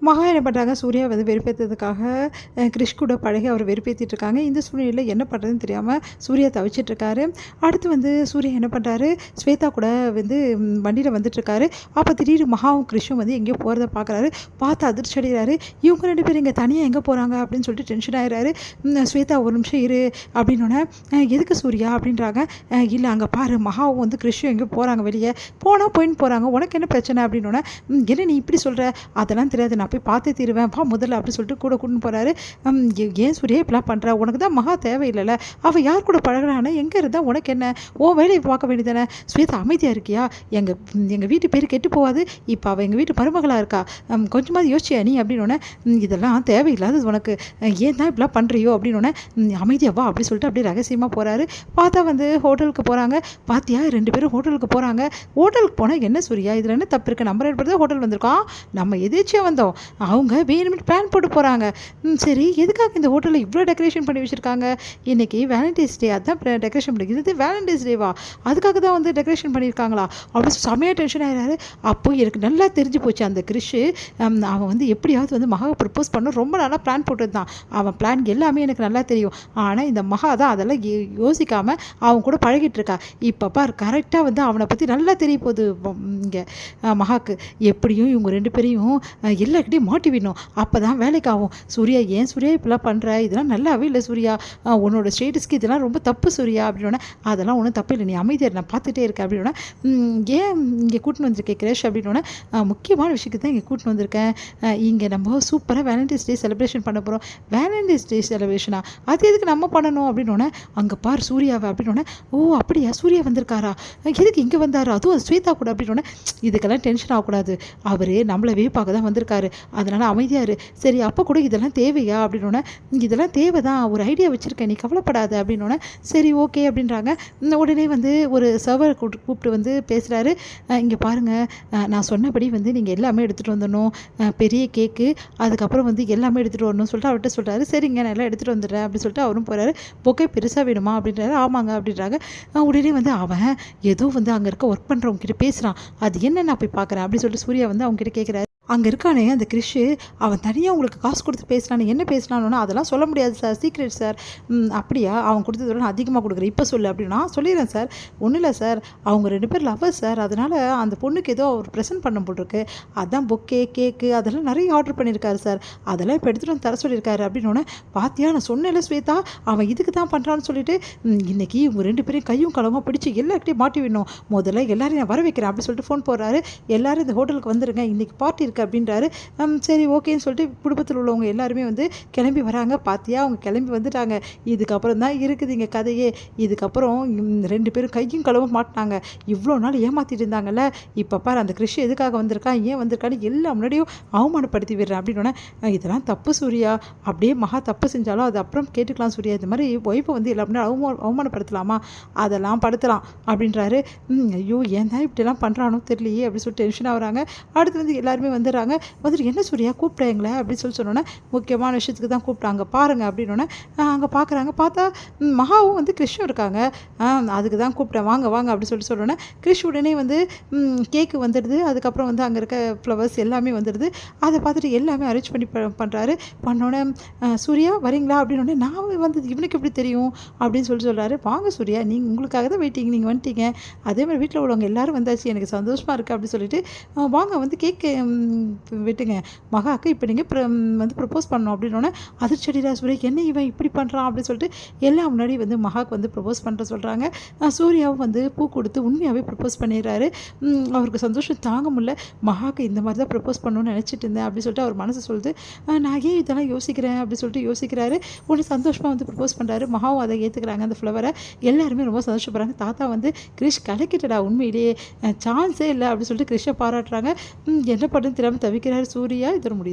மகா என்ன பண்ணுறாங்க, சூர்யா வந்து வெறுப்பேற்றதுக்காக கிறிஷ் கூட பழகி அவர் வெறுப்பேற்றிட்டு இருக்காங்க. இந்த சூழ்நிலையில் என்ன பண்ணுறதுன்னு தெரியாமல் சூர்யா தவிச்சிட்ருக்காரு. அடுத்து வந்து சூர்யா என்ன பண்ணுறாரு, ஸ்வேதா கூட வந்து வண்டியில் வந்துட்டுருக்காரு. அப்போ திடீர்னு மகாவும் கிறிஷும் வந்து எங்கேயோ போகிறத பார்க்குறாரு. பார்த்து அதிர்ச்சி அடைகிறாரு. இவங்க 2 பேரும் இங்கே தனியாக எங்கே போகிறாங்க அப்படின்னு சொல்லிட்டு டென்ஷன் ஆகிறாரு. ஸ்வேதா ஒரு நிமிஷம் இரு அப்படின்னோடனே எதுக்கு சூர்யா அப்படின்றாங்க. இல்லை அங்கே பாரு, மகாவும் வந்து கிறிஷும் எங்கேயோ போகிறாங்க, வெளியே போயின்னு போகிறாங்க, உனக்கு என்ன பிரச்சனை அப்படின்னோடனே என்ன நீ இப்படி சொல்கிற, அதெல்லாம் தெரியாது, நான் போய் பார்த்தே தீருவேன், வா முதல்ல அப்படின்னு சொல்லிட்டு கூட கூட்டின்னு போகிறாரு. ஏன் சூர்யா இப்படிலாம் பண்ணுற, உனக்கு தான் மகா தேவையில்லைல்ல, அவள் யார் கூட பழகிறானே, எங்கே இருந்தால் உனக்கு என்ன, ஓ வேலையை பார்க்க வேண்டியதானே. ஸ்வேதா அமைதியாக இருக்கியா, எங்கள் வீட்டு பேர் கெட்டு போகாது, இப்போ அவள் எங்கள் வீட்டு மருமகளாக இருக்கா, கொஞ்சமாவது யோசிச்சியா நீ அப்படின்னோடனே இதெல்லாம் தேவையில்லாதது உனக்கு, ஏன் தான் இப்படிலாம் பண்ணுறியோ அப்படின்னோடனே அமைதியாக வா அப்படி சொல்லிட்டு அப்படியே ரகசியமாக போகிறாரு. பார்த்தா வந்து ஹோட்டலுக்கு போகிறாங்க. பார்த்தியா 2 பேரும் ஹோட்டலுக்கு போகிறாங்க. ஹோட்டலுக்கு போனால் என்ன சூர்யா, இதில் என்ன தப்பு இருக்குது, நம்ம 2 பேர் தான் ஹோட்டல் வந்திருக்கோம், நம்ம எதேச்சியாக வந்தோம், அவங்க வேணுமென்று பிளான் போட்டு போகிறாங்க. சரி எதுக்காக இந்த ஹோட்டலில் இவ்வளோ டெக்கரேஷன் பண்ணி வச்சுருக்காங்க, இன்றைக்கி வேலண்டைன்ஸ் டே, அதுதான் டெக்கரேஷன் பண்ணிக்கிறது, இது வேலண்டைன்ஸ் டேவா, அதுக்காக தான் வந்து டெக்கரேஷன் பண்ணியிருக்காங்களா அப்படி செமையாக டென்ஷன் ஆகிறாரு. அப்போ எனக்கு நல்லா தெரிஞ்சு போச்சு, அந்த கிறிஷு அவன் வந்து எப்படியாவது வந்து மகாவை ப்ரப்போஸ் பண்ண ரொம்ப நல்லா பிளான் போட்டது தான், அவன் பிளான் எல்லாமே எனக்கு நல்லா தெரியும். ஆனால் இந்த மகா தான் அதெல்லாம் யோசிக்காமல் அவன் கூட பழகிட்டு இருக்கா. இப்போ பார் கரெக்டாக வந்து அவனை பற்றி நல்லா தெரிய போகுது இங்கே மகாக்கு. எப்படியும் இவங்க 2 பேரையும் எல்லாருக்கிட்டையும் மாட்டி விடணும், அப்போ தான் வேலைக்கு ஆகும். சூர்யா ஏன் சூர்யா இப்படிலாம் பண்ணுற, இதெல்லாம் நல்லாவே இல்லை சூர்யா, உன்னோட ஸ்டேட்டஸ்க்கு இதெல்லாம் ரொம்ப தப்பு சூர்யா அப்படின்னா, அதெல்லாம் ஒன்றும் தப்பு இல்லை, நீ அமைதியாக நான் பார்த்துட்டே இருக்கேன் அப்படின்னா, ஏன் இங்கே கூட்டின்னு வந்திருக்கேன் கிரேஷ் அப்படின்னோடனே முக்கியமான விஷயத்துக்கு தான் இங்கே கூட்டின்னு வந்திருக்கேன், இங்கே நம்ம சூப்பராக வேலண்டைன்ஸ் டே செலிப்ரேஷன் பண்ண போகிறோம். வேலண்டைன்ஸ் டே செலிப்ரேஷனா, அது எதுக்கு நம்ம பண்ணணும் அப்படின்னோடனே, அங்கே பார் சூர்யாவை அப்படின்னோடனே, ஓ அப்படியா சூர்யா வந்திருக்காரா, எதுக்கு இங்கே வந்தாரா, அதுவும் ஸ்வேதா கூட அப்படின்னோடனே, இதுக்கெல்லாம் டென்ஷன் ஆகக்கூடாது, அவர் நம்மளவே பார்க்க தான் வந்திருக்காரு, அதனால் அமைதியாரு. சரி அப்போ கூட இதெல்லாம் தேவையா அப்படின்னோடனே, இதெல்லாம் தேவை தான், ஒரு ஐடியா வச்சுருக்கேன், நீ கவலைப்படாத அப்படின்னோடனே, சரி ஓகே அப்படின்றாங்க. உடனே வந்து ஒரு சர்வர் கூப்பிட்டு வந்து பேசுகிறாரு. இங்கே பாருங்கள், நான் சொன்னபடி வந்து நீங்கள் எல்லாமே எடுத்துகிட்டு வந்துடணும், பெரிய கேக்கு, அதுக்கப்புறம் வந்து எல்லாமே எடுத்துகிட்டு வரணும்னு சொல்லிட்டு அவர்கிட்ட சொல்கிறாரு. சரிங்க நான் எல்லாம் எடுத்துகிட்டு வந்துடுறேன் அப்படின்னு சொல்லிட்டு அவரும் போகிறாரு. பொக்கே பெருசாக வேணுமா அப்படின்றாரு. ஆமாங்க அப்படின்றாங்க. உடனே வந்து அவன் ஏதோ வந்து அங்கே இருக்க ஒர்க் பண்ணுறவங்க கிட்ட பேசுகிறான், அது என்ன நான் போய் பார்க்குறேன் அப்படின்னு சொல்லிட்டு சூர்யா வந்து அவங்க கிட்ட கேட்குறாரு. அங்கே இருக்கானே அந்த கிறிஷு, அவன் தனியாக உங்களுக்கு காசு கொடுத்து பேசினானே, என்ன பேசினானோன்னா அதெல்லாம் சொல்ல முடியாது சார், சீக்ரெட் சார். அப்படியா, அவன் கொடுத்ததோட நான் அதிகமாக கொடுக்குறேன், இப்போ சொல்லு அப்படின்னா சொல்லிடுறேன் சார். ஒன்றும் இல்லை சார், அவங்க 2 பேர் லவ்வர்ஸ் சார், அதனால் அந்த பொண்ணுக்கு ஏதோ அவர் ப்ரெசென்ட் பண்ண போட்டிருக்கு, அதான் பொக்கே கேக்கு அதெல்லாம் நிறைய ஆர்டர் பண்ணியிருக்காரு சார், அதெல்லாம் இப்போ எடுத்துகிட்டு வந்து தர சொல்லியிருக்காரு அப்படின்னோடனே, பார்த்தியா நான் சொன்னேன்ல ஸ்வேதா, அவன் இதுக்கு தான் பண்ணுறான்னு சொல்லிட்டு, இன்றைக்கி இவங்க 2 பேரையும் கையும் களமாக பிடிச்சி எல்லாருக்கிட்டையும் மாட்டி விடணும், முதல்ல எல்லாரையும் நான் வர வைக்கிறேன் அப்படின்னு சொல்லிட்டு ஃபோன் போடுறாரு. எல்லோரும் இந்த ஹோட்டலுக்கு வந்துருங்க, இன்றைக்கி பார்ட்டி இருக்குது அப்படின்றாரு. சரி ஓகேன்னு சொல்லிட்டு குடும்பத்தில் உள்ளவங்க எல்லாருமே வந்து கிளம்பி வராங்க. பார்த்தியா அவங்க கிளம்பி வந்துட்டாங்க, இதுக்கப்புறம் தான் இருக்குது இங்கே கதையே, இதுக்கப்புறம் 2 பேரும் கையும் களவும் மாட்டினாங்க, இவ்வளோ நாள் ஏமாற்றிட்டு இருந்தாங்கல்ல, இப்போ பாரு அந்த கிறிஷ் எதுக்காக வந்திருக்கான், ஏன் வந்திருக்கான்னு எல்லாம் முன்னாடியும் அவமானப்படுத்தி விடுறேன் அப்படின்னோடனே, இதெல்லாம் தப்பு சூர்யா, அப்படியே மகா தப்பு செஞ்சாலும் அது அப்புறம் கேட்டுக்கலாம் சூர்யா, இது மாதிரி ஒய்ஃபை வந்து எல்லா முன்னாடி அவமானப்படுத்தலாமா, அதெல்லாம் படுத்தலாம் அப்படின்றாரு. ஐயோ ஏன் தான் இப்படிலாம் பண்ணுறானோ தெரியலையே அப்படின்னு சொல்லிட்டு டென்ஷன் ஆகுறாங்க. அடுத்து வந்து எல்லாருமே வந்துடுறாங்க. வந்துட்டு என்ன சூர்யா கூப்பிட்றீங்களே அப்படின்னு சொன்னோன்னே, முக்கியமான விஷயத்துக்கு தான் கூப்பிட்டாங்க பாருங்கள் அப்படின்னோடனே, அங்கே பார்க்குறாங்க. பார்த்தா மகாவும் வந்து கிறிஷும் இருக்காங்க. அதுக்கு தான் கூப்பிட்டேன், வாங்க வாங்க அப்படின்னு சொன்னோன்னே, கிறிஷ் உடனே வந்து கேக்கு வந்துடுது, அதுக்கப்புறம் வந்து அங்கே இருக்க ஃப்ளவர்ஸ் எல்லாமே வந்துடுது. அதை பார்த்துட்டு எல்லாமே அரேஞ்ச் பண்ணி பண்ணுறாரு. பண்ணோன்னே சூர்யா வரீங்களா அப்படின்னோடனே, நான் வந்தது இவனுக்கு எப்படி தெரியும் அப்படின்னு சொல்கிறாரு. வாங்க சூர்யா, நீங்கள் உங்களுக்காக தான் வெயிட்டிங், நீங்கள் வந்துட்டீங்க, அதே மாதிரி வீட்டில் உள்ளவங்க எல்லோரும் வந்தாச்சு, எனக்கு சந்தோஷமாக இருக்குது அப்படின்னு சொல்லிட்டு, வாங்க வந்து கேக்கு விட்டுங்க மகாவுக்கு இப்போ நீங்கள் வந்து ப்ரப்போஸ் பண்ணணும் அப்படின்னோடனே, அதிர்ச்சடிடா சூர்யா, என்ன இவன் இப்படி பண்ணுறான் அப்படின்னு சொல்லிட்டு எல்லாம் முன்னாடி வந்து மகாவுக்கு வந்து ப்ரப்போஸ் பண்ணுற சொல்கிறாங்க. சூர்யாவும் வந்து பூ கொடுத்து உண்மையாகவே ப்ரப்போஸ் பண்ணிடுறாரு. அவருக்கு சந்தோஷம் தாங்க முடியல, மகாவுக்கு இந்த மாதிரி தான் ப்ரப்போஸ் பண்ணணும்னு நினச்சிட்டு இருந்தேன் அப்படின்னு சொல்லிட்டு அவர் மனசு சொல்லுது. நான் ஏன் இதெல்லாம் யோசிக்கிறேன் அப்படின்னு சொல்லிட்டு யோசிக்கிறாரு. உடனே சந்தோஷமாக வந்து ப்ரப்போஸ் பண்ணுறாரு. மகாவும் அதை ஏற்றுக்கிறாங்க, அந்த ஃப்ளவரை எல்லாருமே ரொம்ப சந்தோஷப்படுறாங்க. தாத்தா வந்து கிறிஷ் கலக்கிட்டடா, உண்மையிலேயே சான்ஸே இல்லை அப்படின்னு சொல்லிட்டு கிறிஷை பாராட்டுறாங்க. என்ன பண்ணுன்னு தெரியாமல் தவிக்கிறாரு சூர்யா. இதோட முடியுது.